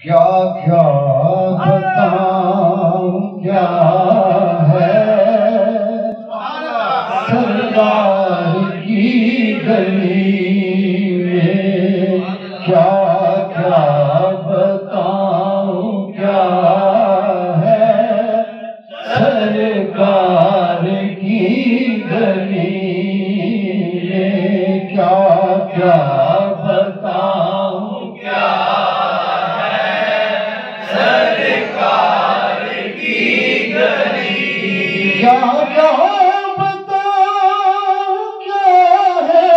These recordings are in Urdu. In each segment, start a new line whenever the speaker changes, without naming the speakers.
کیا کیا بتاؤں کیا ہے سرکار کی گلی میں، کیا کیا بتاؤں کیا ہے سرکار کی گلی میں، کیا کیا بتاؤں کیا کیا کیا بتاؤں کیا ہے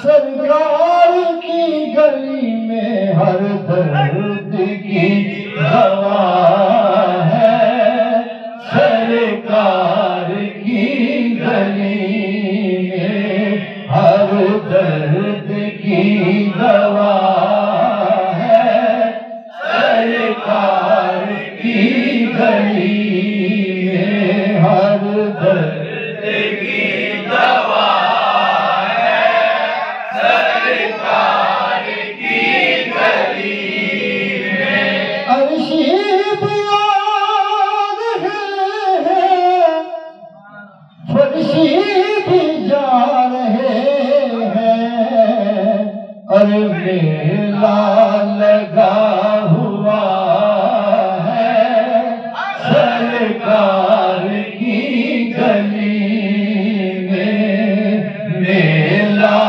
سرکار کی گلی میں، ہر درد کی دوا ہے سرکار کی گلی میں، ہر درد کی دوا ہے سرکار کی گلی ہر درد کی دوا ہے سرکار کی گلی میں، ارشید یاد ہے فرشی بھی جا رہے ہیں، اور میلہ لگا ہوا ہے سرکار کی گلی میں، میلہ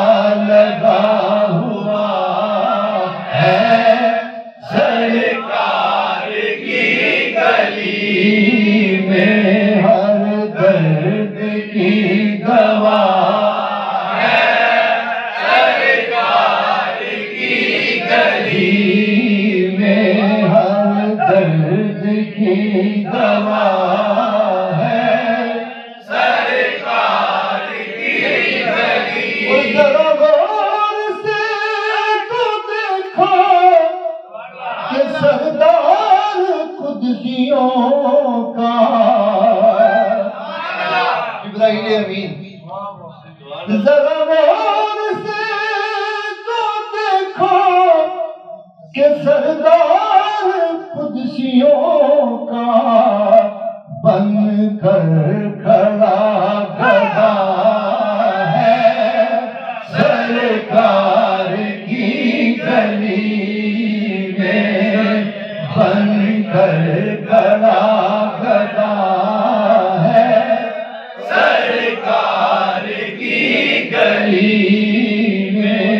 لگا ہوا ہے سرکار کی گلی میں، ہر درد کی دوا ہے سرکار کی گلی میں، ہر درد کی دوا ہے سرکار کی گلی، ذرا غور سے تو دیکھو کہ سردار قدسیوں کا جبرائیل امین، ذرا غور سے تو دیکھو کہ سردار قدسیوں کا بن کر کھڑا گدا ہے سرکار کی گلی میں، بن کر کھڑا گدا ہے سرکار کی گلی میں،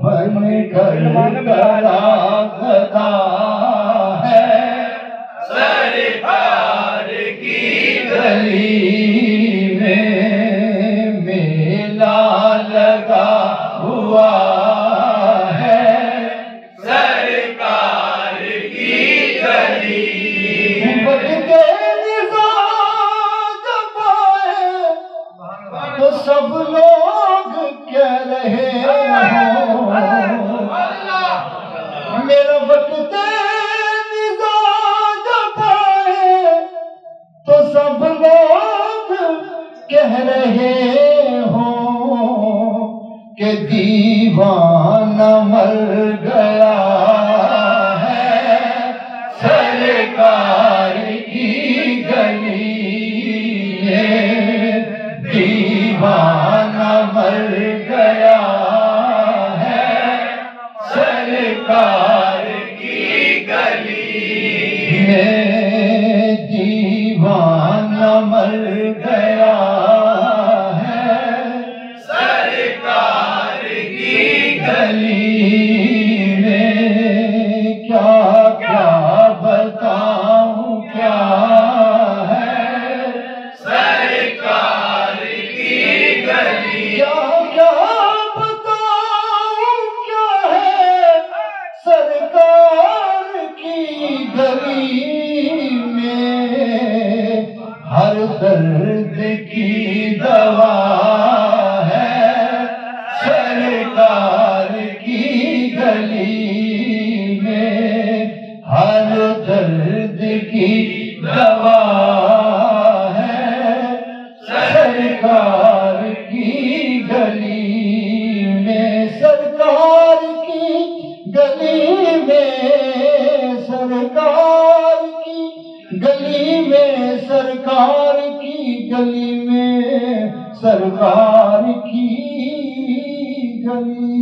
بن کر کھڑا گدا ہے سرکار کی گلی میں، میلہ لگا ہوا ہے سرکار کی گلی، وقت کے نظام جب آئے تو سب لوگ کہہ رہے ہوں، میرا وقت نظام جب آئے تو سب لوگ کہہ رہے ہوں کہ دیوانہ مر گیا ہے سرکار کی گلی میں، دیوانہ مر گیا ہے سرکار کی گلی میں، دیوانہ مر گیا ہے سرکار کی گلی میں، کیا کیا بتاؤں کیا ہے سرکار کی گلی، کیا کیا بتاؤں کیا ہے سرکار کی گلی میں، ہر درد کی دوا ہے سرکار کی گلی میں، ہر درد کی دوا ہے سرکار کی گلی میں، سرکار کی گلی
میں سرکار کی گلی میں سرکار کی گلی میں سرکار کی گلی